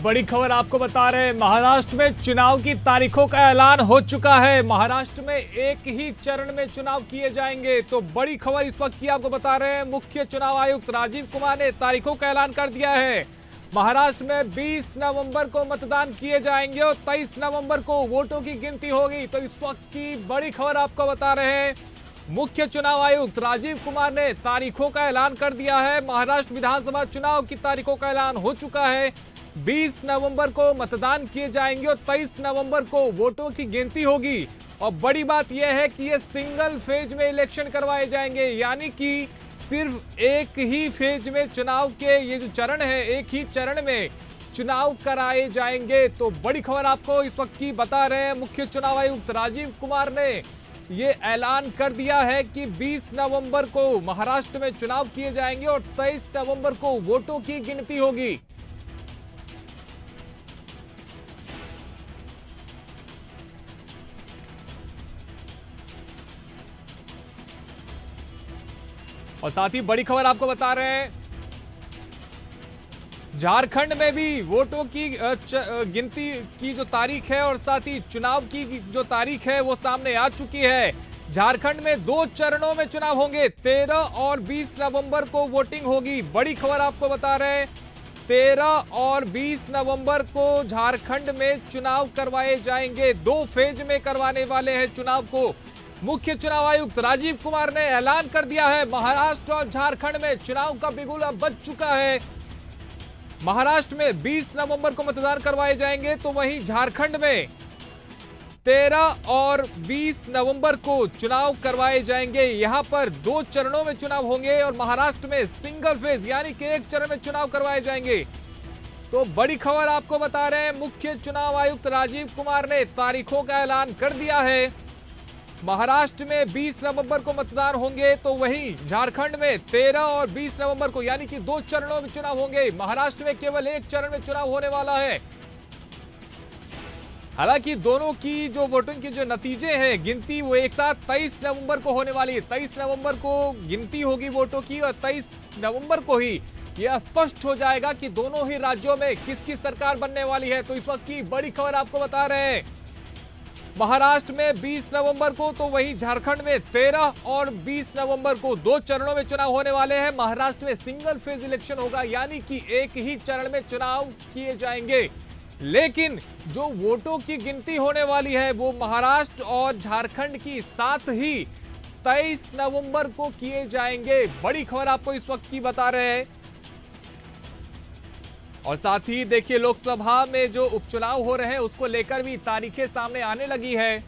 बड़ी खबर आपको बता रहे हैं, महाराष्ट्र में चुनाव की तारीखों का ऐलान हो चुका है। महाराष्ट्र में एक ही चरण में चुनाव किए जाएंगे। तो बड़ी खबर इस वक्त की आपको बता रहे हैं, मुख्य चुनाव आयुक्त राजीव कुमार ने तारीखों का ऐलान कर दिया है। महाराष्ट्र में 20 नवंबर को मतदान किए जाएंगे और 23 नवंबर को वोटों की गिनती होगी। तो इस वक्त की बड़ी खबर आपको बता रहे हैं, मुख्य चुनाव आयुक्त राजीव कुमार ने तारीखों का ऐलान कर दिया है। महाराष्ट्र विधानसभा चुनाव की तारीखों का ऐलान हो चुका है। 20 नवंबर को मतदान किए जाएंगे और 23 नवंबर को वोटों की गिनती होगी। और बड़ी बात यह है कि ये सिंगल फेज में इलेक्शन करवाए जाएंगे, यानी कि सिर्फ एक ही फेज में चुनाव के ये जो चरण है, एक ही चरण में चुनाव कराए जाएंगे। तो बड़ी खबर आपको इस वक्त की बता रहे हैं, मुख्य चुनाव आयुक्त राजीव कुमार ने ये ऐलान कर दिया है कि 20 नवंबर को महाराष्ट्र में चुनाव किए जाएंगे और 23 नवंबर को वोटों की गिनती होगी। और साथ ही बड़ी खबर आपको बता रहे हैं, झारखंड में भी वोटों की गिनती की जो तारीख है और साथ ही चुनाव की जो तारीख है वो सामने आ चुकी है। झारखंड में 2 चरणों में चुनाव होंगे, 13 और 20 नवंबर को वोटिंग होगी। बड़ी खबर आपको बता रहे हैं, 13 और 20 नवंबर को झारखंड में चुनाव करवाए जाएंगे। 2 फेज में करवाने वाले हैं चुनाव को। मुख्य चुनाव आयुक्त राजीव कुमार ने ऐलान कर दिया है, महाराष्ट्र और झारखंड में चुनाव का बिगुल अब बज चुका है। महाराष्ट्र में 20 नवंबर को मतदान करवाए जाएंगे, तो वहीं झारखंड में 13 और 20 नवंबर को चुनाव करवाए जाएंगे। यहां पर 2 चरणों में चुनाव होंगे और महाराष्ट्र में सिंगल फेज यानी कि एक चरण में चुनाव करवाए जाएंगे। तो बड़ी खबर आपको बता रहे हैं, मुख्य चुनाव आयुक्त राजीव कुमार ने तारीखों का ऐलान कर दिया है। महाराष्ट्र में 20 नवंबर को मतदान होंगे, तो वहीं झारखंड में 13 और 20 नवंबर को यानी कि 2 चरणों में चुनाव होंगे। महाराष्ट्र में केवल एक चरण में चुनाव होने वाला है। हालांकि दोनों की जो वोटिंग के जो नतीजे हैं, गिनती वो एक साथ 23 नवंबर को होने वाली है। 23 नवंबर को गिनती होगी वोटों की और 23 नवंबर को ही यह स्पष्ट हो जाएगा कि दोनों ही राज्यों में किसकी सरकार बनने वाली है। तो इस वक्त की बड़ी खबर आपको बता रहे हैं, महाराष्ट्र में 20 नवंबर को, तो वहीं झारखंड में 13 और 20 नवंबर को 2 चरणों में चुनाव होने वाले हैं। महाराष्ट्र में सिंगल फेज इलेक्शन होगा, यानी कि एक ही चरण में चुनाव किए जाएंगे। लेकिन जो वोटों की गिनती होने वाली है वो महाराष्ट्र और झारखंड की साथ ही 23 नवंबर को किए जाएंगे। बड़ी खबर आपको इस वक्त की बता रहे हैं। और साथ ही देखिए, लोकसभा में जो उपचुनाव हो रहे हैं उसको लेकर भी तारीखें सामने आने लगी है।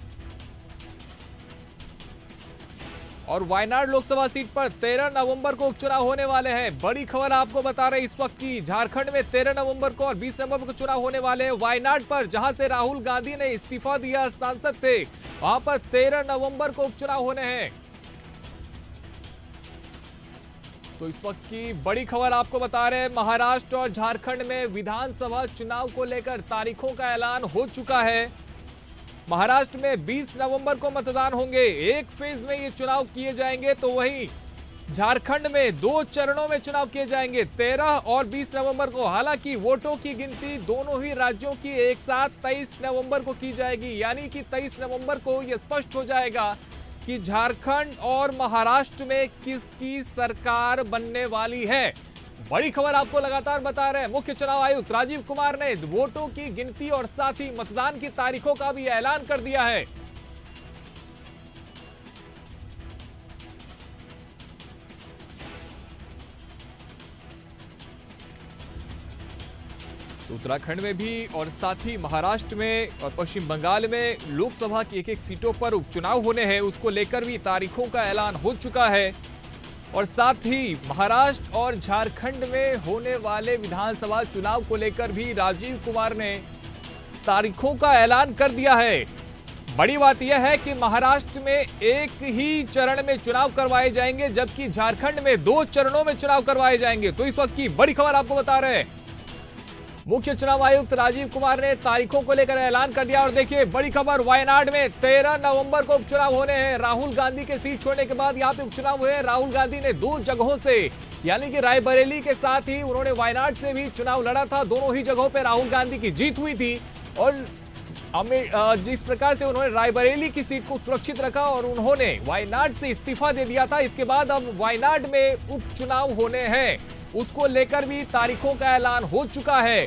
और वायनाड लोकसभा सीट पर 13 नवंबर को उपचुनाव होने वाले हैं। बड़ी खबर आपको बता रहे हैं इस वक्त की, झारखंड में 13 नवंबर को और 20 नवंबर को चुनाव होने वाले हैं। वायनाड पर जहां से राहुल गांधी ने इस्तीफा दिया, सांसद थे, वहां पर 13 नवंबर को उपचुनाव होने हैं। तो इस वक्त की बड़ी खबर आपको बता रहे हैं, महाराष्ट्र और झारखंड में विधानसभा चुनाव को लेकर तारीखों का ऐलान हो चुका है। महाराष्ट्र में 20 नवंबर को मतदान होंगे, एक फेज में ये चुनाव किए जाएंगे, तो वहीं झारखंड में 2 चरणों में चुनाव किए जाएंगे, 13 और 20 नवंबर को। हालांकि वोटों की गिनती दोनों ही राज्यों की एक साथ 23 नवंबर को की जाएगी, यानी कि 23 नवंबर को यह स्पष्ट हो जाएगा कि झारखंड और महाराष्ट्र में किसकी सरकार बनने वाली है। बड़ी खबर आपको लगातार बता रहे हैं, मुख्य चुनाव आयुक्त राजीव कुमार ने वोटों की गिनती और साथ ही मतदान की तारीखों का भी ऐलान कर दिया है। तो उत्तराखंड में भी और साथ ही महाराष्ट्र में और पश्चिम बंगाल में लोकसभा की एक-एक सीटों पर उपचुनाव होने हैं, उसको लेकर भी तारीखों का ऐलान हो चुका है। और साथ ही महाराष्ट्र और झारखंड में होने वाले विधानसभा चुनाव को लेकर भी राजीव कुमार ने तारीखों का ऐलान कर दिया है। बड़ी बात यह है कि महाराष्ट्र में एक ही चरण में चुनाव करवाए जाएंगे, जबकि झारखंड में 2 चरणों में चुनाव करवाए जाएंगे। तो इस वक्त की बड़ी खबर आपको बता रहे हैं, मुख्य चुनाव आयुक्त राजीव कुमार ने तारीखों को लेकर ऐलान कर दिया। और देखिए बड़ी खबर, वायनाड में 13 नवंबर को उपचुनाव होने हैं। राहुल गांधी के सीट छोड़ने के बाद यहां पे उपचुनाव हुए। राहुल गांधी ने 2 जगहों से, यानी कि रायबरेली के साथ ही उन्होंने वायनाड से भी चुनाव लड़ा था। दोनों ही जगहों पर राहुल गांधी की जीत हुई थी और जिस प्रकार से उन्होंने रायबरेली की सीट को सुरक्षित रखा और उन्होंने वायनाड से इस्तीफा दे दिया था, इसके बाद अब वायनाड में उपचुनाव होने हैं, उसको लेकर भी तारीखों का ऐलान हो चुका है।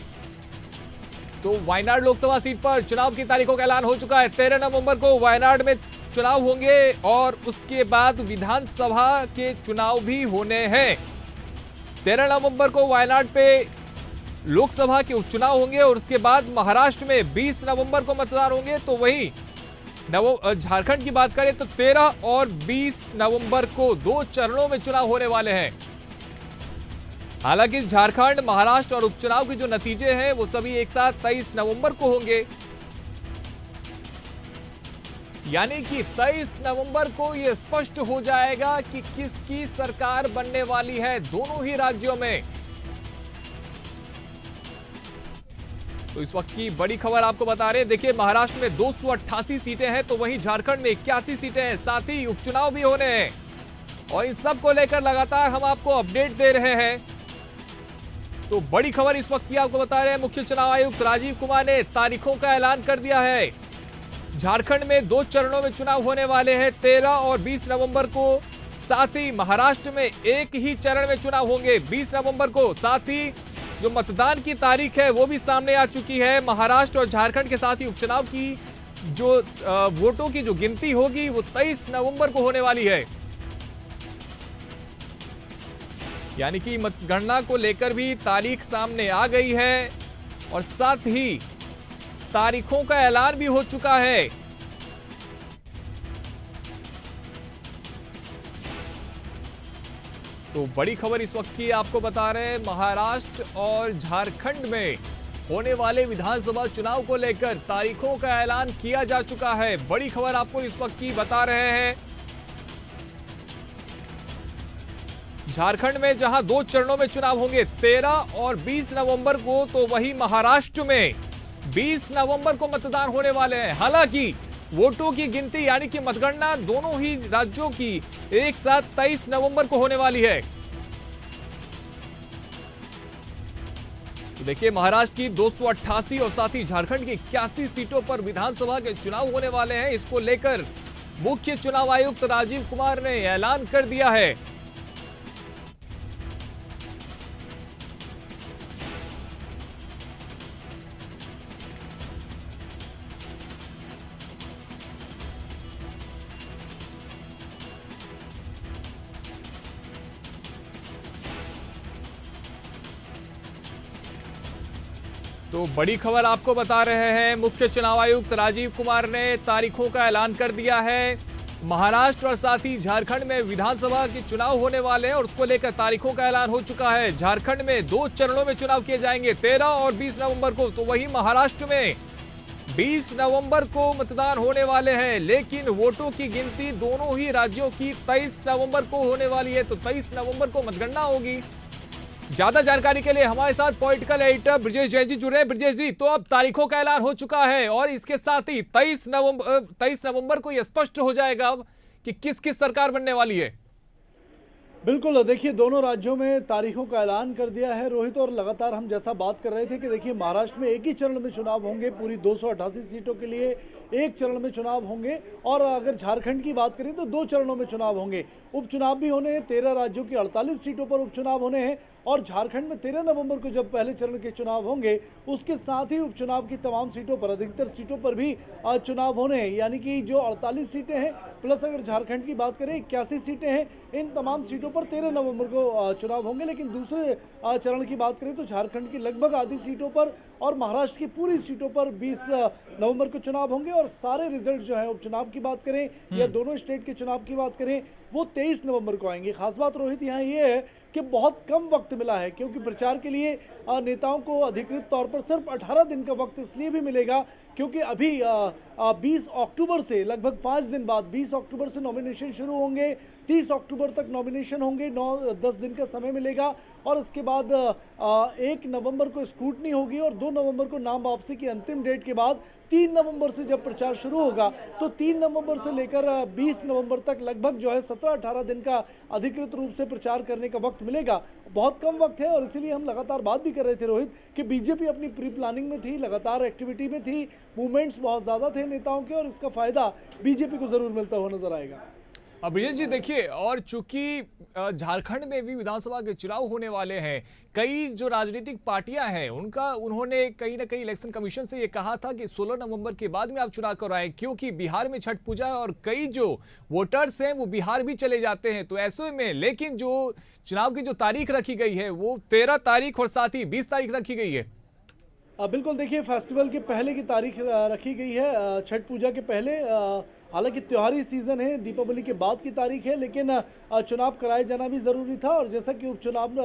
तो वायनाड लोकसभा सीट पर चुनाव की तारीखों का ऐलान हो चुका है। 13 नवंबर को वायनाड में चुनाव होंगे और उसके बाद विधानसभा के चुनाव भी होने हैं। 13 नवंबर को वायनाड पे लोकसभा के उपचुनाव होंगे और उसके बाद महाराष्ट्र में 20 नवंबर को मतदान होंगे। तो वही झारखंड की बात करें तो 13 और 20 नवंबर को 2 चरणों में चुनाव होने वाले हैं। हालांकि झारखंड, महाराष्ट्र और उपचुनाव के जो नतीजे हैं वो सभी एक साथ 23 नवंबर को होंगे, यानी कि 23 नवंबर को यह स्पष्ट हो जाएगा कि किसकी सरकार बनने वाली है दोनों ही राज्यों में। तो इस वक्त की बड़ी खबर आपको बता रहे हैं। देखिए महाराष्ट्र में 288 सीटें हैं तो वहीं झारखंड में 81 सीटें हैं, साथ ही उपचुनाव भी होने हैं और इन सब को लेकर लगातार हम आपको अपडेट दे रहे हैं। तो बड़ी खबर इस वक्त की आपको बता रहे हैं, मुख्य चुनाव आयुक्त राजीव कुमार ने तारीखों का ऐलान कर दिया है। झारखंड में 2 चरणों में चुनाव होने वाले हैं, 13 और 20 नवंबर को। साथ ही महाराष्ट्र में एक ही चरण में चुनाव होंगे 20 नवंबर को। साथ ही जो मतदान की तारीख है वो भी सामने आ चुकी है। महाराष्ट्र और झारखंड के साथ ही उपचुनाव की जो वोटों की जो गिनती होगी वो 23 नवंबर को होने वाली है, यानी कि मतगणना को लेकर भी तारीख सामने आ गई है और साथ ही तारीखों का ऐलान भी हो चुका है। तो बड़ी खबर इस वक्त की आपको बता रहे हैं, महाराष्ट्र और झारखंड में होने वाले विधानसभा चुनाव को लेकर तारीखों का ऐलान किया जा चुका है। बड़ी खबर आपको इस वक्त की बता रहे हैं। झारखंड में जहां 2 चरणों में चुनाव होंगे 13 और 20 नवंबर को, तो वही महाराष्ट्र में 20 नवंबर को मतदान होने वाले हैं। हालांकि वोटों की गिनती यानी कि मतगणना दोनों ही राज्यों की एक साथ 23 नवंबर को होने वाली है। तो देखिए महाराष्ट्र की 288 और साथ ही झारखंड की 81 सीटों पर विधानसभा के चुनाव होने वाले हैं। इसको लेकर मुख्य चुनाव आयुक्त राजीव कुमार ने ऐलान कर दिया है। तो बड़ी खबर आपको बता रहे हैं, मुख्य चुनाव आयुक्त राजीव कुमार ने तारीखों का ऐलान कर दिया है। महाराष्ट्र और साथ ही झारखंड में विधानसभा के चुनाव होने वाले हैं और उसको लेकर तारीखों का ऐलान हो चुका है। झारखंड में 2 चरणों में चुनाव किए जाएंगे 13 और 20 नवंबर को, तो वही महाराष्ट्र में 20 नवंबर को मतदान होने वाले हैं। लेकिन वोटों की गिनती दोनों ही राज्यों की 23 नवंबर को होने वाली है, तो 23 नवंबर को मतगणना होगी। ज्यादा जानकारी के लिए हमारे साथ पॉलिटिकल एडिटर ब्रजेश जैन जी जुड़े हैं। ब्रजेश जी, तो अब तारीखों का ऐलान हो चुका है और इसके साथ ही 23 नवंबर को यह स्पष्ट हो जाएगा अब कि किस किस सरकार बनने वाली है। बिल्कुल, देखिए दोनों राज्यों में तारीखों का ऐलान कर दिया है रोहित। और लगातार हम जैसा बात कर रहे थे कि देखिए महाराष्ट्र में एक ही चरण में चुनाव होंगे, पूरी 288 सीटों के लिए एक चरण में चुनाव होंगे। और अगर झारखंड की बात करें तो 2 चरणों में चुनाव होंगे। उपचुनाव भी होने हैं, 13 राज्यों की 48 सीटों पर उपचुनाव होने हैं। और झारखंड में 13 नवंबर को जब पहले चरण के चुनाव होंगे, उसके साथ ही उपचुनाव की तमाम सीटों पर, अधिकतर सीटों पर भी चुनाव होने हैं। यानी कि जो 48 सीटें हैं प्लस अगर झारखंड की बात करें 81 सीटें हैं, इन तमाम सीटों पर 13 नवंबर को चुनाव होंगे। लेकिन दूसरे चरण की बात करें तो झारखंड की लगभग आधी सीटों पर और महाराष्ट्र की पूरी सीटों पर 20 नवंबर को चुनाव होंगे। और सारे रिजल्ट जो है उपचुनाव की बात करें या दोनों स्टेट के चुनाव की बात करें वो 23 नवंबर को आएंगे। खास बात रोहित यहाँ ये है कि बहुत कम वक्त मिला है, क्योंकि प्रचार के लिए नेताओं को अधिकृत तौर पर सिर्फ 18 दिन का वक्त इसलिए भी मिलेगा क्योंकि अभी 20 अक्टूबर से लगभग 5 दिन बाद 20 अक्टूबर से नॉमिनेशन शुरू होंगे, 30 अक्टूबर तक नॉमिनेशन होंगे, 9-10 दिन का समय मिलेगा और इसके बाद 1 नवंबर को स्क्रूटनी होगी और 2 नवंबर को नाम वापसी की अंतिम डेट के बाद 3 नवंबर से जब प्रचार शुरू होगा तो 3 नवंबर से लेकर 20 नवंबर तक लगभग जो है 17-18 दिन का अधिकृत रूप से प्रचार करने का वक्त मिलेगा। बहुत कम वक्त है और इसीलिए हम लगातार बात भी कर रहे थे रोहित कि बीजेपी अपनी प्री प्लानिंग में थी, लगातार एक्टिविटी में थी, मूवमेंट्स बहुत ज़्यादा थे नेताओं के और इसका फायदा बीजेपी को ज़रूर मिलता हुआ नजर आएगा। अब ब्रिजेश जी देखिए, और चूंकि झारखंड में भी विधानसभा के चुनाव होने वाले हैं, कई जो राजनीतिक पार्टियां हैं उन्होंने कहीं ना कहीं इलेक्शन कमीशन से ये कहा था कि 16 नवंबर के बाद में आप चुनाव करवाएं, क्योंकि बिहार में छठ पूजा है और कई जो वोटर्स हैं वो बिहार भी चले जाते हैं। तो ऐसे में लेकिन जो चुनाव की जो तारीख रखी गई है वो 13 तारीख और साथ ही 20 तारीख रखी गई है। बिल्कुल, देखिए फेस्टिवल के पहले की तारीख रखी गई है, छठ पूजा के पहले। हालांकि त्योहारी सीजन है, दीपावली के बाद की तारीख है, लेकिन चुनाव कराए जाना भी ज़रूरी था और जैसा कि उपचुनाव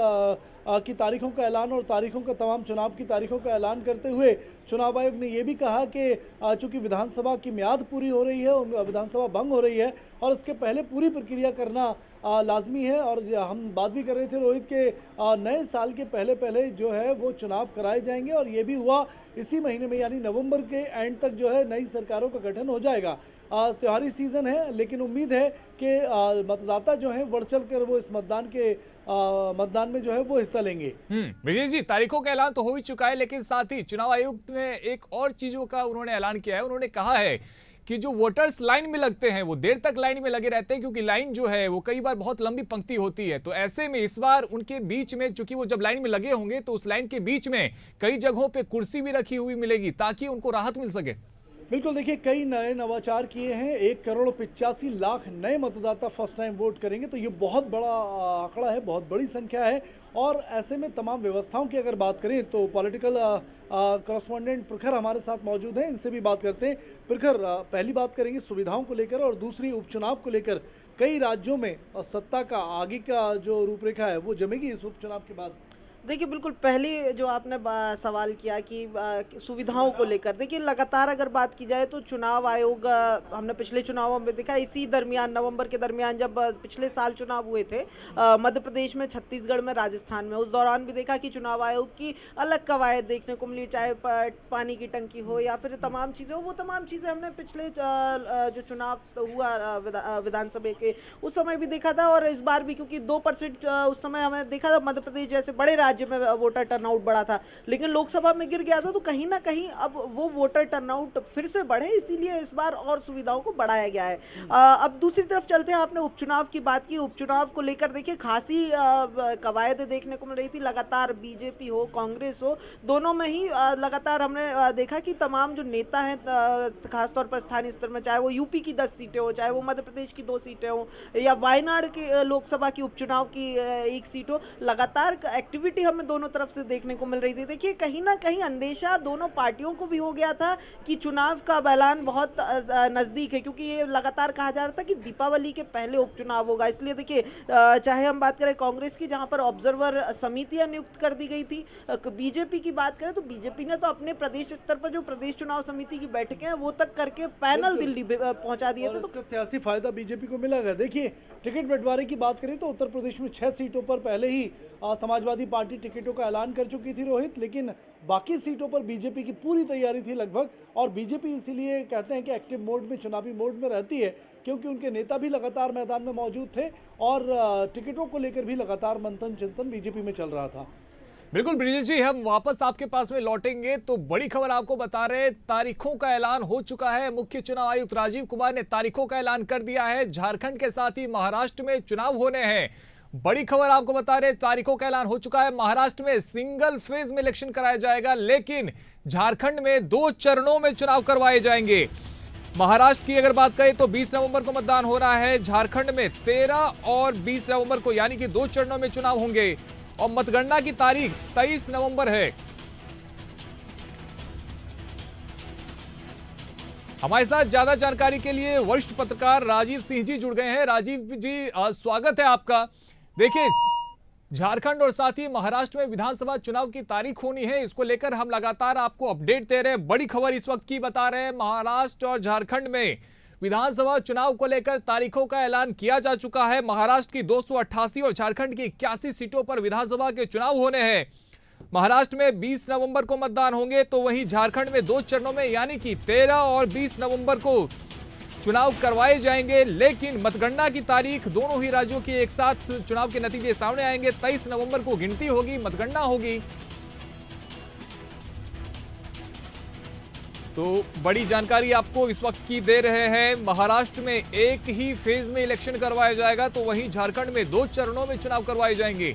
की तारीखों का ऐलान और तारीखों का तमाम चुनाव की तारीखों का ऐलान करते हुए चुनाव आयोग ने ये भी कहा कि चूंकि विधानसभा की म्याद पूरी हो रही है, विधानसभा भंग हो रही है और इसके पहले पूरी प्रक्रिया करना लाजमी है। और हम बात भी कर रहे थे रोहित के नए साल के पहले जो है वो चुनाव कराए जाएंगे और ये भी हुआ इसी महीने में, यानी नवंबर के एंड तक जो है नई सरकारों का गठन हो जाएगा। त्योहारी सीजन है लेकिन उम्मीद है कि मतदाता जो है बढ़ चढ़ कर वो इस मतदान में जो है वो हिस्सा लेंगे। ब्रिजेश जी, तारीखों का ऐलान तो हो ही चुका है, लेकिन साथ ही चुनाव आयोग ने एक और चीजों का उन्होंने ऐलान किया है। उन्होंने कहा है कि जो वोटर्स लाइन में लगते हैं वो देर तक लाइन में लगे रहते हैं, क्योंकि लाइन जो है वो कई बार बहुत लंबी पंक्ति होती है। तो ऐसे में इस बार उनके बीच में, चूंकि वो जब लाइन में लगे होंगे तो उस लाइन के बीच में कई जगहों पे कुर्सी भी रखी हुई मिलेगी ताकि उनको राहत मिल सके। बिल्कुल, देखिए कई नए नवाचार किए हैं। 1,85,00,000 नए मतदाता फर्स्ट टाइम वोट करेंगे, तो ये बहुत बड़ा आंकड़ा है, बहुत बड़ी संख्या है। और ऐसे में तमाम व्यवस्थाओं की अगर बात करें तो पॉलिटिकल करस्पॉन्डेंट प्रखर हमारे साथ मौजूद हैं, इनसे भी बात करते हैं। प्रखर, पहली बात करेंगे सुविधाओं को लेकर और दूसरी उपचुनाव को लेकर। कई राज्यों में सत्ता का आगे का जो रूपरेखा है वो जमेगी इस उपचुनाव के बाद। देखिए, बिल्कुल पहले जो आपने सवाल किया कि सुविधाओं को लेकर, देखिए लगातार अगर बात की जाए तो चुनाव आयोग, हमने पिछले चुनावों में देखा, इसी दरमियान नवंबर के दरमियान जब पिछले साल चुनाव हुए थे मध्य प्रदेश में, छत्तीसगढ़ में, राजस्थान में, उस दौरान भी देखा कि चुनाव आयोग की अलग कवायद देखने को मिली, चाहे पानी की टंकी हो या फिर तमाम चीज़ें हो। वो तमाम चीज़ें हमने पिछले जो चुनाव हुआ विधानसभा के उस समय भी देखा था और इस बार भी, क्योंकि 2% उस समय हमें देखा था मध्य प्रदेश जैसे बड़े राज्य में वोटर टर्नआउट बढ़ा था, लेकिन लोकसभा में गिर गया था। तो कहीं ना कहीं अब वो वोटर टर्नआउट फिर से बढ़े, इसीलिए इस बार और सुविधाओं को बढ़ाया गया है। अब दूसरी तरफ चलते हैं, आपने उपचुनाव की बात की। उपचुनाव को लेकर देखिए खासी कवायद देखने को मिल रही थी। लगातार बीजेपी हो, कांग्रेस हो, दोनों में ही लगातार हमने देखा कि तमाम जो नेता हैं, खासतौर पर स्थानीय स्तर में, चाहे वो यूपी की 10 सीटें हो, चाहे वो मध्य प्रदेश की 2 सीटें हो या वायनाड के लोकसभा की उपचुनाव की 1 सीट हो, लगातार एक्टिविटी हमें दोनों तरफ से देखने को मिल रही थी। देखिए कहीं ना कहीं अंदेशा दोनों पार्टियों को भी हो गया था कि चुनाव का ऐलान बहुत नजदीक है, क्योंकि ये लगातार कहा जा रहा था कि दीपावली के पहले उपचुनाव होगा। इसलिए देखिए, चाहे हम बात करें कांग्रेस की, जहां पर ऑब्जर्वर समितियां नियुक्त कर दी गई थी, बीजेपी की बात करें तो बीजेपी ने तो अपने प्रदेश स्तर पर जो प्रदेश चुनाव समिति की बैठकें हैं वो तक करके पैनल दिल्ली पहुंचा दिए थे। तो सियासी फायदा बीजेपी को मिला है। देखिए टिकट बंटवारे की बात करें तो उत्तर प्रदेश में 6 सीटों पर पहले ही समाजवादी पार्टी टिकटों का ऐलान कर चुकी थी रोहित, लेकिन बाकी सीटों पर बीजेपी की पूरी तैयारी थी लगभग। और बीजेपी इसीलिए कहते हैं कि एक्टिव मोड में, चुनावी मोड में रहती है, क्योंकि उनके नेता भी लगातार मैदान में मौजूद थे और टिकटों को लेकर भी लगातार मंथन चिंतन बीजेपी में चल रहा था। बिल्कुल ब्रिजेश जी, हम वापस आपके पास में लौटेंगे। तो बड़ी खबर आपको बता रहे, तारीखों का ऐलान हो चुका है। मुख्य चुनाव आयुक्त राजीव कुमार ने तारीखों का ऐलान कर दिया है। झारखंड के साथ ही महाराष्ट्र में चुनाव होने हैं। बड़ी खबर आपको बता रहे, तारीखों का ऐलान हो चुका है। महाराष्ट्र में सिंगल फेज में इलेक्शन कराया जाएगा, लेकिन झारखंड में 2 चरणों में चुनाव करवाए जाएंगे। महाराष्ट्र की अगर बात करें तो 20 नवंबर को मतदान हो रहा है, झारखंड में 13 और 20 नवंबर को, यानी कि 2 चरणों में चुनाव होंगे और मतगणना की तारीख 23 नवंबर है। हमारे साथ ज्यादा जानकारी के लिए वरिष्ठ पत्रकार राजीव सिंह जी जुड़ गए हैं। राजीव जी, स्वागत है आपका। देखिए, झारखंड और साथ ही महाराष्ट्र में विधानसभा चुनाव की तारीख होनी है, इसको लेकर हम लगातार आपको अपडेट दे रहे हैं। बड़ी खबर इस वक्त की बता रहे हैं, महाराष्ट्र और झारखंड में विधानसभा चुनाव को लेकर तारीखों का ऐलान किया जा चुका है। महाराष्ट्र की 288 और झारखंड की 81 सीटों पर विधानसभा के चुनाव होने हैं। महाराष्ट्र में 20 नवंबर को मतदान होंगे, तो वहीं झारखंड में 2 चरणों में यानी कि 13 और 20 नवंबर को चुनाव करवाए जाएंगे। लेकिन मतगणना की तारीख दोनों ही राज्यों की एक साथ चुनाव के नतीजे सामने आएंगे। 23 नवंबर को गिनती होगी, मतगणना होगी। तो बड़ी जानकारी आपको इस वक्त की दे रहे हैं। महाराष्ट्र में एक ही फेज में इलेक्शन करवाया जाएगा, तो वहीं झारखंड में 2 चरणों में चुनाव करवाए जाएंगे।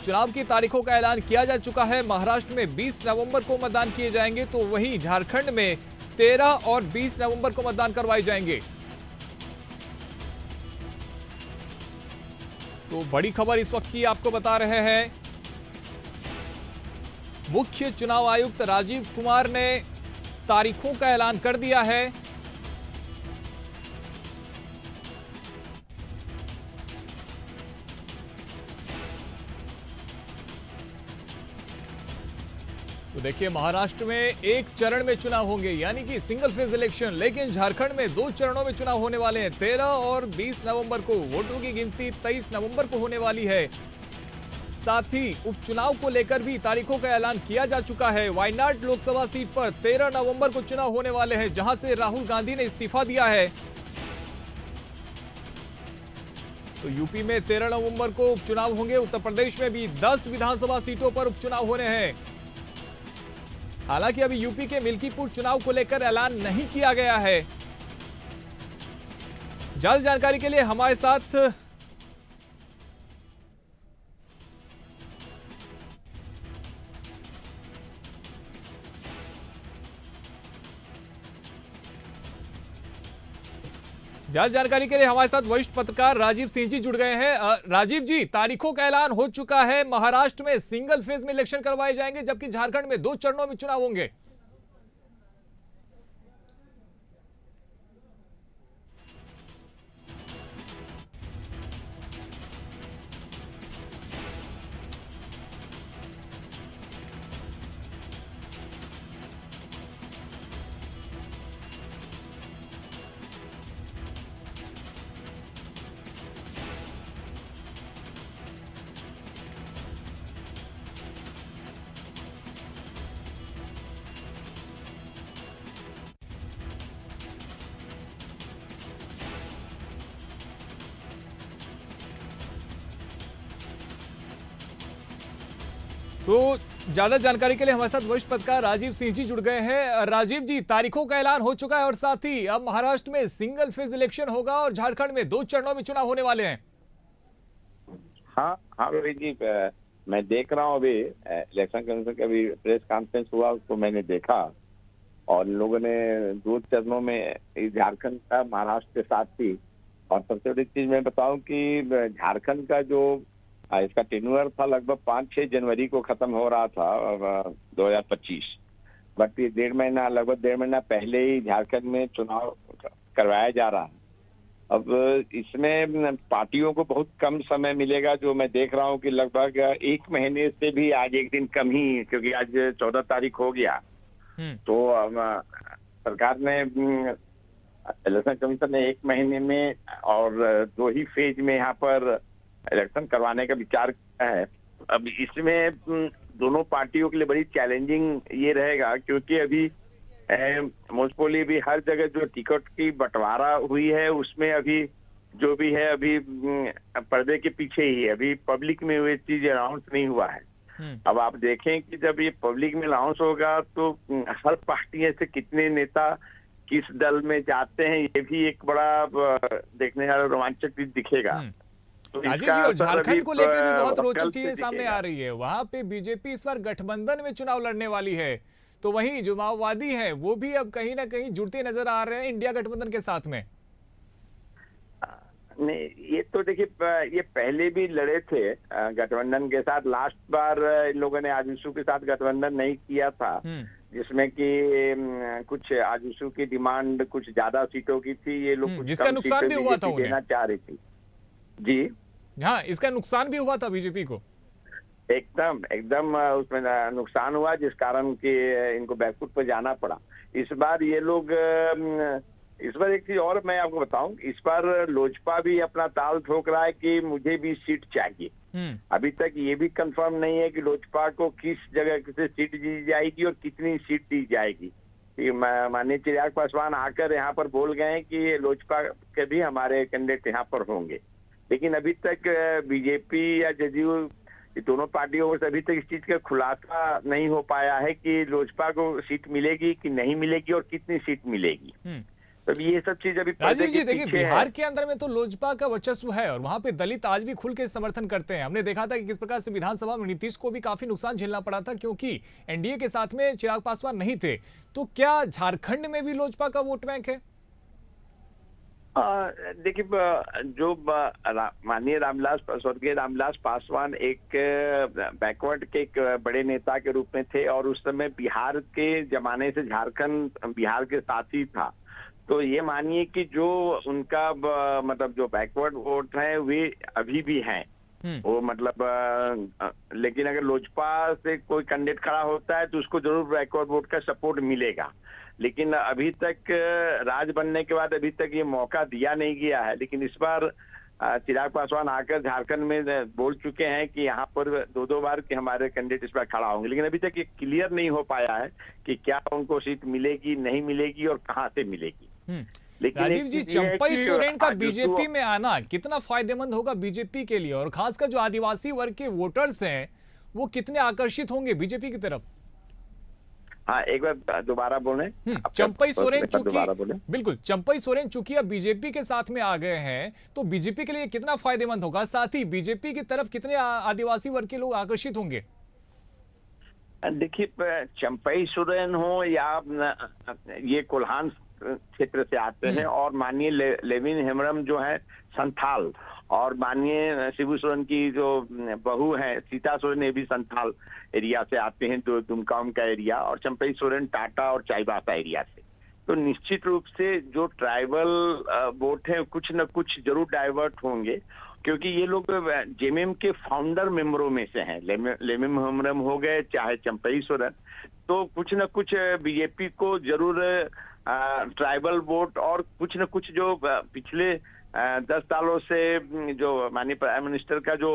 चुनाव की तारीखों का ऐलान किया जा चुका है। महाराष्ट्र में 20 नवंबर को मतदान किए जाएंगे, तो वहीं झारखंड में 13 और 20 नवंबर को मतदान करवाए जाएंगे। तो बड़ी खबर इस वक्त की आपको बता रहे हैं। मुख्य चुनाव आयुक्त राजीव कुमार ने तारीखों का ऐलान कर दिया है। तो देखिए, महाराष्ट्र में एक चरण में चुनाव होंगे यानी कि सिंगल फेज इलेक्शन, लेकिन झारखंड में 2 चरणों में चुनाव होने वाले हैं। 13 और 20 नवंबर को वोटों की गिनती 23 नवंबर को होने वाली है। साथ ही उपचुनाव को लेकर भी तारीखों का ऐलान किया जा चुका है। वायनाड लोकसभा सीट पर 13 नवंबर को चुनाव होने वाले हैं, जहां से राहुल गांधी ने इस्तीफा दिया है। तो यूपी में 13 नवंबर को उपचुनाव होंगे। उत्तर प्रदेश में भी 10 विधानसभा सीटों पर उपचुनाव होने हैं। हालांकि अभी यूपी के मिल्कीपुर चुनाव को लेकर ऐलान नहीं किया गया है। जल्द जानकारी के लिए हमारे साथ वरिष्ठ पत्रकार राजीव सिंह जी जुड़ गए हैं। राजीव जी, तारीखों का ऐलान हो चुका है। महाराष्ट्र में सिंगल फेज में इलेक्शन करवाए जाएंगे, जबकि झारखंड में 2 चरणों में चुनाव होंगे। तो ज्यादा जानकारी के लिए हमारे साथ वरिष्ठ पत्रकार राजीव सिंह जी जुड़ गए हैं। राजीव जी, तारीखों का ऐलान हो चुका है और साथ ही अब महाराष्ट्र में सिंगल फेज इलेक्शन होगा और झारखंड में 2 चरणों में चुनाव होने वाले हैं। हाँ रोहित जी, मैं देख रहा हूँ अभी इलेक्शन कमीशन का भी प्रेस कॉन्फ्रेंस हुआ, उसको मैंने देखा और लोगों ने 2 चरणों में झारखंड का महाराष्ट्र के साथ थी। और सबसे बड़ी चीज मैं बताऊं कि झारखंड का जो इसका टेन्यूअर था लगभग 5-6 जनवरी को खत्म हो रहा था 2025, बट ये लगभग 1.5 महीना पहले ही झारखंड में चुनाव करवाया जा रहा है। अब इसमें पार्टियों को बहुत कम समय मिलेगा, जो मैं देख रहा हूँ कि लगभग 1 महीने से भी आज 1 दिन कम ही, क्योंकि आज 14 तारीख हो गया। तो सरकार ने, इलेक्शन कमीशन ने 1 महीने में और 2 ही फेज में यहाँ पर इलेक्शन करवाने का विचार किया है। अब इसमें दोनों पार्टियों के लिए बड़ी चैलेंजिंग ये रहेगा, क्योंकि अभी मोस्टली भी हर जगह जो टिकट की बंटवारा हुई है उसमें अभी जो भी है अभी पर्दे के पीछे ही है, अभी पब्लिक में ये चीज अनाउंस नहीं हुआ है। अब आप देखें कि जब ये पब्लिक में अनाउंस होगा तो हर पार्टी से कितने नेता किस दल में जाते हैं, ये भी एक बड़ा देखने वाला रोमांचक चीज दिखेगा। तो राजीव जी, और झारखंड को लेकर भी बहुत रोचक चीजें सामने आ रही है। वहां पे बीजेपी इस बार गठबंधन में चुनाव लड़ने वाली है, तो वहीं जो माओवादी हैं वो भी अब कहीं ना कहीं जुड़ते नजर आ रहे हैं इंडिया गठबंधन के साथ में। नहीं, ये तो देखिए, ये पहले भी लड़े थे गठबंधन के साथ। लास्ट बार इन लोगों ने आजसू के साथ गठबंधन नहीं किया था, जिसमें कि कुछ आजसू की डिमांड कुछ ज्यादा सीटों की थी, ये लोग कुछ जिसका नुकसान भी हुआ था, देना चाह रही थी। जी, हाँ, इसका नुकसान भी हुआ था बीजेपी को। एकदम एकदम उसमें नुकसान हुआ, जिस कारण कि इनको बैकफुट पर जाना पड़ा। इस बार ये लोग इस बार एक चीज और मैं आपको बताऊं, इस बार लोजपा भी अपना ताल ठोक रहा है कि मुझे भी सीट चाहिए। अभी तक ये भी कंफर्म नहीं है कि लोजपा को किस जगह से सीट दी जाएगी और कितनी सीट दी जाएगी। माननीय चिराग पासवान आकर यहाँ पर बोल गए हैं कि लोजपा के भी हमारे कैंडिडेट यहाँ पर होंगे, लेकिन अभी तक बीजेपी या जदयू, ये दोनों पार्टियों से अभी तक इस चीज का खुलासा नहीं हो पाया है कि लोजपा को सीट मिलेगी कि नहीं मिलेगी और कितनी सीट मिलेगी। तो ये सब चीज अभी राजीव जी देखिए, बिहार के अंदर में तो लोजपा का वर्चस्व है और वहां पे दलित आज भी खुल के समर्थन करते हैं। हमने देखा था कि किस प्रकार से विधानसभा में नीतीश को भी काफी नुकसान झेलना पड़ा था क्योंकि एनडीए के साथ में चिराग पासवान नहीं थे। तो क्या झारखंड में भी लोजपा का वोट बैंक है? देखिए, जो माननीय स्वर्गीय रामविलास पासवान एक बैकवर्ड के एक बड़े नेता के रूप में थे और उस समय बिहार के जमाने से झारखंड बिहार के साथ ही था। तो ये मानिए कि जो उनका मतलब जो बैकवर्ड वोट है वे अभी भी हैं। वो मतलब लेकिन अगर लोजपा से कोई कैंडिडेट खड़ा होता है तो उसको जरूर बैकवर्ड वोट का सपोर्ट मिलेगा, लेकिन अभी तक राज बनने के बाद अभी तक ये मौका दिया नहीं गया है। लेकिन इस बार चिराग पासवान आकर झारखंड में बोल चुके हैं कि यहाँ पर दो बार कि हमारे कैंडिडेट इस बार खड़ा होंगे, लेकिन अभी तक ये क्लियर नहीं हो पाया है कि क्या उनको सीट मिलेगी, नहीं मिलेगी और कहाँ से मिलेगी। लेकिन राजीव जी, चंपई सोरेन का बीजेपी में आना कितना फायदेमंद होगा बीजेपी के लिए, और खासकर जो आदिवासी वर्ग के वोटर्स हैं वो कितने आकर्षित होंगे बीजेपी की तरफ? हाँ, एक बार दोबारा बोले। चंपई सोरेन चूंकि बिल्कुल चंपई सोरेन चूंकि अब बीजेपी के साथ में आ गए हैं तो बीजेपी के लिए कितना फायदेमंद होगा, साथ ही बीजेपी की तरफ कितने आदिवासी वर्ग के लोग आकर्षित होंगे? देखिए, चंपई सोरेन हो या ये कोल्हान क्षेत्र से आते हैं और माननीय लेविन हेम्ब्रम जो है संथाल, और माननीय शिबू सोरेन की जो बहू है सीता सोरेन, ये भी संथाल एरिया से आते हैं, तो दुमकाम का एरिया, और चंपई सोरेन टाटा और चाईबासा एरिया से। तो निश्चित रूप से जो ट्राइबल वोट है कुछ न कुछ जरूर डाइवर्ट होंगे, क्योंकि ये लोग जेएमएम के फाउंडर मेंबरों में से हैं। लेविन हेम्ब्रम हो गए चाहे चंपई सोरेन, तो कुछ न कुछ बीजेपी को जरूर ट्राइबल वोट और कुछ न कुछ जो पिछले 10 सालों से जो माननीय प्राइम मिनिस्टर का जो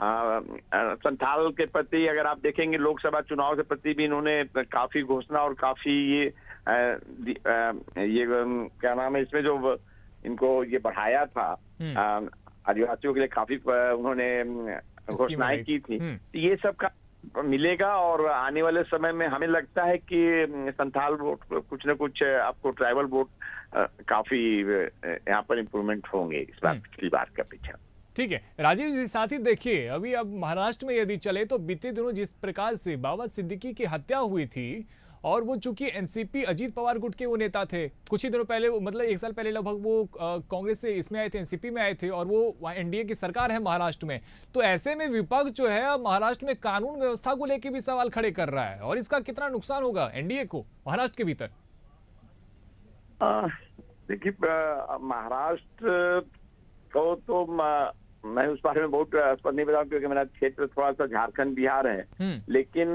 संथाल के प्रति अगर आप देखेंगे लोकसभा चुनाव के प्रति भी इन्होंने काफी घोषणा और काफी ये क्या नाम है इसमें जो इनको ये बढ़ाया था आदिवासियों के लिए काफी उन्होंने घोषणाएं की थी। ये सब का मिलेगा और आने वाले समय में हमें लगता है कि संथाल वोट कुछ न कुछ आपको ट्राइबल वोट काफी यहाँ पर इम्प्रूवमेंट होंगे इस बार पिछली बार का पीछे। ठीक है राजीव जी, साथ ही देखिए अभी अब महाराष्ट्र में यदि चले तो बीते दिनों जिस प्रकार से बाबा सिद्दीकी की हत्या हुई थी, और वो चूंकि एनसीपी अजीत पवार गुट के वो नेता थे, कुछ ही दिनों पहले मतलब 1 साल पहले लगभग वो कांग्रेस से इसमें आए थे, एनसीपी में आए थे, और वो एनडीए की सरकार है महाराष्ट्र में। तो ऐसे में विपक्ष जो है महाराष्ट्र में कानून व्यवस्था को लेकर भी सवाल खड़े कर रहा है, और इसका कितना नुकसान होगा एनडीए को महाराष्ट्र के भीतर? देखिए, महाराष्ट्र को तो मैं उस बारे में बहुत स्पष्ट नहीं बताऊं क्योंकि मेरा क्षेत्र थोड़ा सा झारखंड बिहार है, लेकिन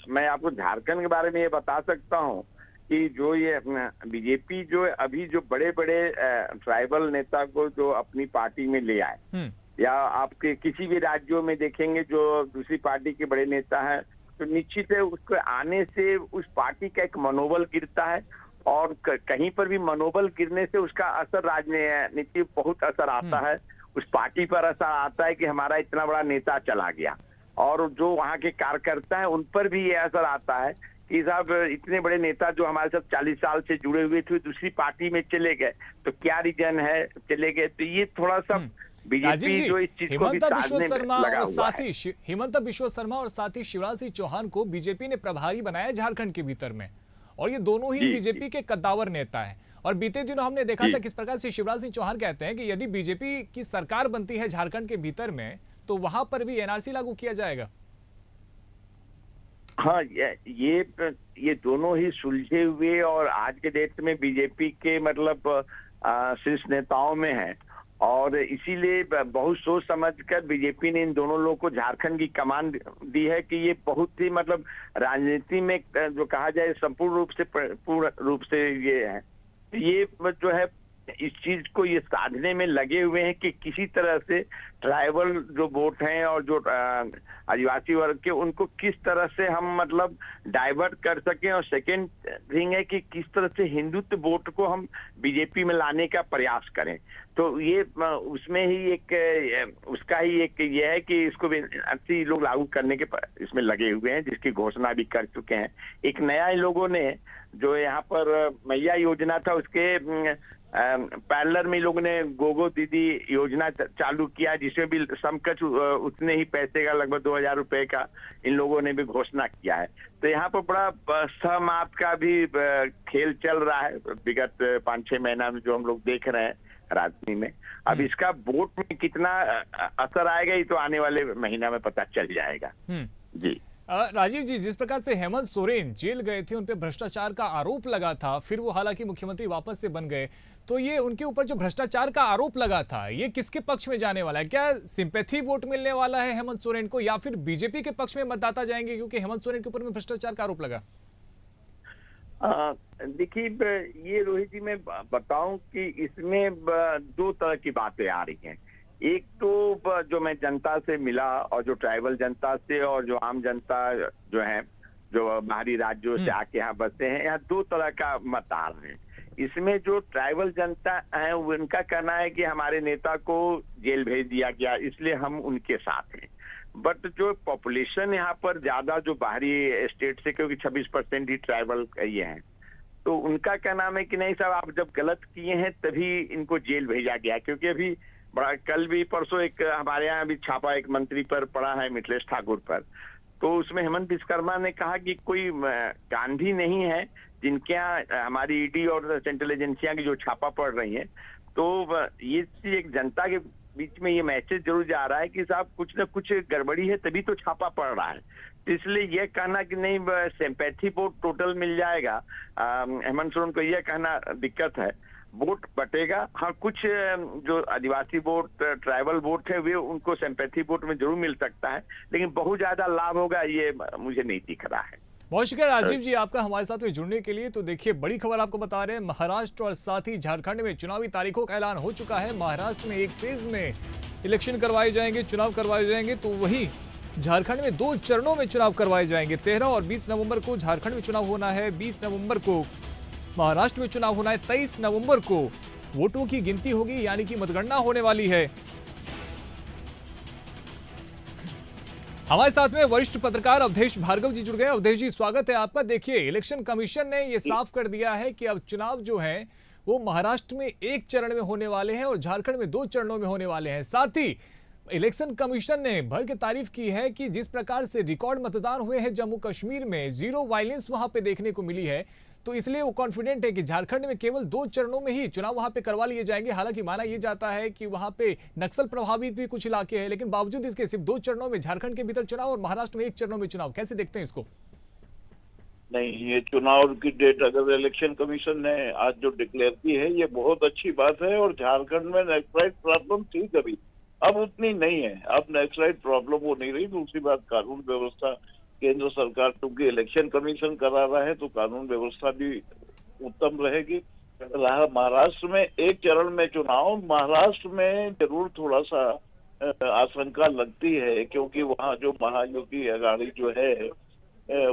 मैं आपको झारखंड के बारे में ये बता सकता हूं कि जो ये बीजेपी जो अभी जो बड़े बड़े ट्राइबल नेता को जो अपनी पार्टी में ले आए, या आपके किसी भी राज्यों में देखेंगे जो दूसरी पार्टी के बड़े नेता हैं, तो निश्चित है उसके आने से उस पार्टी का एक मनोबल गिरता है, और कहीं पर भी मनोबल गिरने से उसका असर राजनीति बहुत असर आता है, उस पार्टी पर असर आता है कि हमारा इतना बड़ा नेता चला गया, और जो वहाँ के कार्यकर्ता हैं उन पर भी ये असर आता है कि साहब इतने बड़े नेता जो हमारे साथ 40 साल से जुड़े हुए थे दूसरी पार्टी में चले गए, तो क्या रीजन है चले गए। तो ये थोड़ा सा बीजेपी जो इस चीज को भी हिमंता बिश्व शर्मा और साथ ही शिवराज सिंह चौहान को बीजेपी ने प्रभारी बनाया झारखंड के भीतर में, और ये दोनों ही बीजेपी के कद्दावर नेता हैं। और बीते दिनों हमने देखा था किस प्रकार से शिवराज सिंह चौहान कहते हैं कि यदि बीजेपी की सरकार बनती है झारखंड के भीतर में तो वहां पर भी एनआरसी लागू किया जाएगा। हाँ, ये दोनों ही सुलझे हुए और आज के डेट में बीजेपी के मतलब शीर्ष नेताओं में है, और इसीलिए बहुत सोच समझकर बीजेपी ने इन दोनों लोगों को झारखंड की कमान दी है कि ये बहुत ही मतलब राजनीति में जो कहा जाए पूर्ण रूप से ये है, ये जो है इस चीज को ये साधने में लगे हुए हैं कि किसी तरह से ट्राइबल जो वोट हैं और जो आदिवासी वर्ग के, उनको किस तरह से हम मतलब डाइवर्ट कर सकें। और सेकेंड थिंग है कि किस तरह से हिंदुत्व वोट को हम बीजेपी में लाने का प्रयास करें। तो ये उसमें ही एक उसका ही एक ये है कि इसको भी अच्छी लोग लागू करने के इसमें लगे हुए हैं, जिसकी घोषणा भी कर चुके हैं। एक नया इन लोगों ने जो यहाँ पर मैया योजना था उसके पैरेलल में लोगों ने गोगो दीदी योजना चालू किया, जिसमें भी समकक्ष उतने ही पैसे का लगभग 2000 रुपए का इन लोगों ने भी घोषणा किया है। तो यहाँ पर बड़ा सहमाप का भी खेल चल रहा है विगत 5-6 महीना में जो हम लोग देख रहे हैं राजनीति में। अब इसका वोट में कितना असर आएगा ये तो आने वाले महीना में पता चल जाएगा। जी राजीव जी, जिस प्रकार से हेमंत सोरेन जेल गए थे, उन पे भ्रष्टाचार का आरोप लगा था, फिर वो हालांकि मुख्यमंत्री वापस से बन गए, तो ये उनके ऊपर जो भ्रष्टाचार का आरोप लगा था ये किसके पक्ष में जाने वाला है? क्या सिंपैथी वोट मिलने वाला है हेमंत सोरेन को, या फिर बीजेपी के पक्ष में मतदाता जाएंगे क्योंकि हेमंत सोरेन के ऊपर में भ्रष्टाचार का आरोप लगा? देखिए, ये रोहित जी मैं बताऊं कि इसमें 2 तरह की बातें आ रही हैं। एक तो जो मैं जनता से मिला और जो ट्राइबल जनता से और जो आम जनता जो है जो बाहरी राज्यों से आके यहाँ बसते हैं, यहाँ 2 तरह का मत आ रहे हैं। इसमें जो ट्राइबल जनता है उनका कहना है कि हमारे नेता को जेल भेज दिया गया इसलिए हम उनके साथ हैं। बट जो पॉपुलेशन यहाँ पर ज्यादा जो बाहरी स्टेट से, क्योंकि 26% ही ट्राइबल ये हैं, तो उनका क्या नाम है कि नहीं साहब आप जब गलत किए हैं तभी इनको जेल भेजा गया। क्योंकि अभी बड़ा कल भी परसों एक हमारे यहाँ भी छापा एक मंत्री पर पड़ा है, मिथिलेश ठाकुर पर, तो उसमें हेमंत विश्वकर्मा ने कहा कि कोई गांधी नहीं है जिनके यहाँ हमारी ईडी और सेंट्रल एजेंसियां की जो छापा पड़ रही है। तो ये एक जनता के बीच में ये मैसेज जरूर जा रहा है कि साहब कुछ न कुछ गड़बड़ी है तभी तो छापा पड़ रहा है। तो इसलिए ये कहना कि नहीं सिंपैथी वोट टोटल मिल जाएगा, हेमंत सोरेन को यह कहना दिक्कत है। वोट बटेगा, हाँ कुछ जो आदिवासी वोट ट्राइबल वोट है वे उनको सिंपैथी वोट में जरूर मिल सकता है, लेकिन बहुत ज्यादा लाभ होगा ये मुझे नहीं दिख रहा है। बहुत शुक्रिया राजीव जी आपका हमारे साथ में जुड़ने के लिए। तो देखिए बड़ी खबर आपको बता रहे हैं, महाराष्ट्र और साथ ही झारखंड में चुनावी तारीखों का ऐलान हो चुका है। महाराष्ट्र में एक फेज में इलेक्शन करवाए जाएंगे, चुनाव करवाए जाएंगे, तो वही झारखंड में 2 चरणों में चुनाव करवाए जाएंगे। 13 और 20 नवंबर को झारखंड में चुनाव होना है, 20 नवंबर को महाराष्ट्र में चुनाव होना है, 23 नवंबर को वोटों की गिनती होगी, यानी कि मतगणना होने वाली है। हमारे साथ में वरिष्ठ पत्रकार अवधेश भार्गव जी जुड़ गए। अवधेश जी स्वागत है आपका। देखिए इलेक्शन कमीशन ने यह साफ कर दिया है कि अब चुनाव जो है वो महाराष्ट्र में 1 चरण में होने वाले हैं और झारखंड में 2 चरणों में होने वाले हैं। साथ ही इलेक्शन कमीशन ने भर के तारीफ की है कि जिस प्रकार से रिकॉर्ड मतदान हुए हैं जम्मू कश्मीर में, 0 वायलेंस वहां पे देखने को मिली है, तो इसलिए वो कॉन्फिडेंट है कि झारखंड में केवल 2 चरणों में ही चुनाव वहां पे करवा लिए जाएंगे। हालांकि माना यह जाता है कि वहां पे नक्सल प्रभावित भी कुछ इलाके हैं, लेकिन बावजूद इसके सिर्फ 2 चरणों में झारखंड के भीतर चुनाव और महाराष्ट्र में 1 चरणों में चुनाव। कैसे देखते हैं इसको? नहीं, ये चुनाव की डेट अगर इलेक्शन कमीशन ने आज जो डिक्लेयर की है ये बहुत अच्छी बात है। और झारखंड में नक्सलाइट प्रॉब्लम थी कभी, अब उतनी नहीं है। अब नक्सलाइट प्रॉब्लम वो नहीं रही। दूसरी बात, कानून व्यवस्था केंद्र सरकार क्योंकि इलेक्शन कमीशन करा रहा है तो कानून व्यवस्था भी उत्तम रहेगी। रहा महाराष्ट्र में 1 चरण में चुनाव, महाराष्ट्र में जरूर थोड़ा सा आशंका लगती है क्योंकि वहाँ जो महायुति अघाड़ी जो है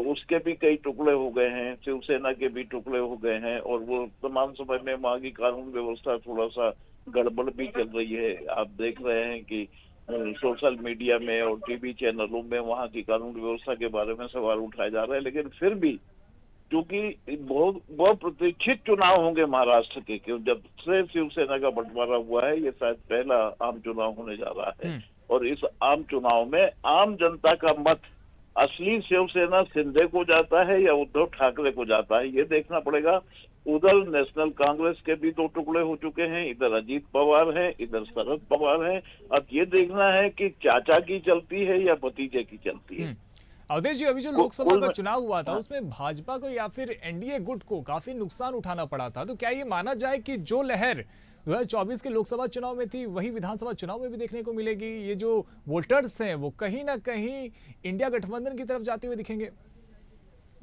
उसके भी कई टुकड़े हो गए हैं, शिवसेना के भी टुकड़े हो गए हैं और वो तमाम समय में वहाँ की कानून व्यवस्था थोड़ा सा गड़बड़ भी चल रही है। आप देख रहे हैं कि सोशल मीडिया में और टीवी चैनलों में वहाँ की कानून व्यवस्था के बारे में सवाल उठाए जा रहे हैं। लेकिन फिर भी क्योंकि बहुत प्रतीक्षित चुनाव होंगे महाराष्ट्र के, क्योंकि जब से शिवसेना का बंटवारा हुआ है ये शायद पहला आम चुनाव होने जा रहा है। और इस आम चुनाव में आम जनता का मत असली शिवसेना शिंदे को जाता है या उद्धव ठाकरे को जाता है, ये देखना पड़ेगा। उधर नेशनल कांग्रेस के भी 2 टुकड़े हो चुके हैं, इधर अजीत पवार है, इधर शरद पवार है। अब ये देखना है कि चाचा की चलती है या भतीजे की चलती है। अवधेश जी, अभी जो लोकसभा का चुनाव हुआ था उसमें भाजपा को या फिर एनडीए गुट को काफी नुकसान उठाना पड़ा था, तो क्या ये माना जाए कि जो लहर 2024 के लोकसभा चुनाव में थी वही विधानसभा चुनाव में भी देखने को मिलेगी? ये जो वोटर्स हैं वो कहीं ना कहीं इंडिया गठबंधन की तरफ जाते हुए दिखेंगे?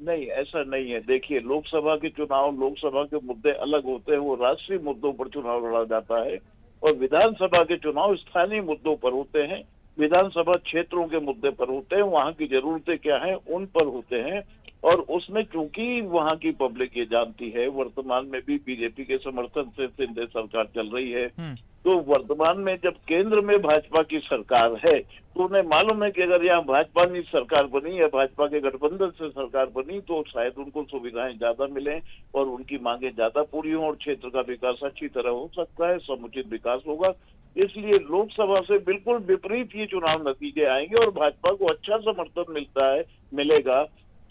नहीं, ऐसा नहीं है। देखिए, लोकसभा के चुनाव, लोकसभा के मुद्दे अलग होते हैं, वो राष्ट्रीय मुद्दों पर चुनाव लड़ा जाता है, और विधानसभा के चुनाव स्थानीय मुद्दों पर होते हैं, विधानसभा क्षेत्रों के मुद्दे पर होते हैं, वहां की जरूरतें क्या हैं उन पर होते हैं। और उसमें चूंकि वहां की पब्लिक ये जानती है, वर्तमान में भी बीजेपी के समर्थन से शिंदे सरकार चल रही है, तो वर्तमान में जब केंद्र में भाजपा की सरकार है तो उन्हें मालूम है कि अगर यहाँ भाजपा की सरकार बनी या भाजपा के गठबंधन से सरकार बनी तो शायद उनको सुविधाएं ज्यादा मिले और उनकी मांगे ज्यादा पूरी हों और क्षेत्र का विकास अच्छी तरह हो सकता है, समुचित विकास होगा। इसलिए लोकसभा से बिल्कुल विपरीत ये चुनाव नतीजे आएंगे और भाजपा को अच्छा समर्थन मिलेगा,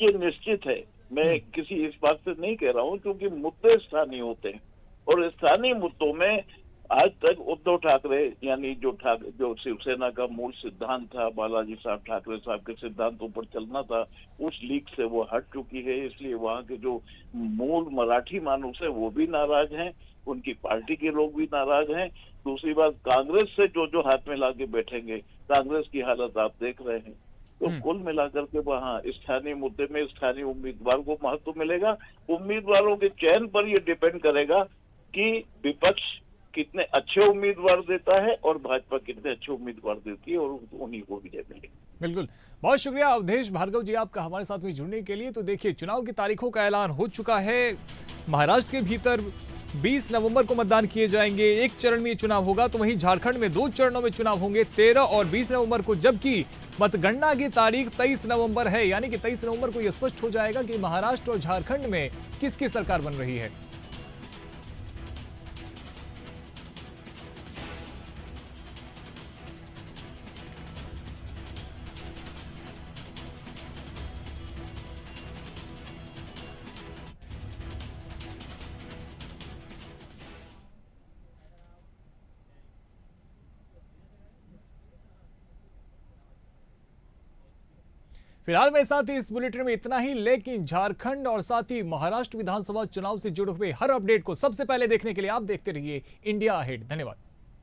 ये निश्चित है। मैं किसी इस बात से नहीं कह रहा हूँ, क्योंकि मुद्दे स्थानीय होते हैं और स्थानीय मुद्दों में आज तक उद्धव ठाकरे यानी जो शिवसेना का मूल सिद्धांत था, बालाजी साहब ठाकरे साहब के सिद्धांतों पर चलना था, उस लीग से वो हट चुकी है। इसलिए वहाँ के जो मूल मराठी मानुस है वो भी नाराज हैं, उनकी पार्टी के लोग भी नाराज हैं। दूसरी बात, कांग्रेस से जो हाथ में लाके बैठेंगे, कांग्रेस की हालत आप देख रहे हैं। तो कुल मिलाकर के वहाँ स्थानीय मुद्दे में स्थानीय उम्मीदवार को महत्व मिलेगा। उम्मीदवारों के चयन पर ये डिपेंड करेगा कि विपक्ष कितने अच्छे उम्मीदवार देता है और भाजपा कितने अच्छे उम्मीदवार देती है, और उन्हीं को विजय मिलेगी। बिल्कुल, बहुत शुक्रिया अवधेश भार्गव जी आपका हमारे साथ में जुड़ने के लिए। तो देखिए, चुनाव की तारीखों का ऐलान हो चुका है। महाराष्ट्र के भीतर 20 नवंबर को मतदान किए जाएंगे, एक चरण में ये चुनाव होगा। तो वहीं झारखंड में 2 चरणों में चुनाव होंगे, 13 और 20 नवंबर को, जबकि मतगणना की तारीख 23 नवंबर है। यानी कि 23 नवंबर को यह स्पष्ट हो जाएगा कि महाराष्ट्र और झारखंड में किसकी सरकार बन रही है। फिलहाल मेरे साथ ही इस बुलेटिन में इतना ही, लेकिन झारखंड और साथ ही महाराष्ट्र विधानसभा चुनाव से जुड़े हुए हर अपडेट को सबसे पहले देखने के लिए आप देखते रहिए इंडिया अहेड। धन्यवाद।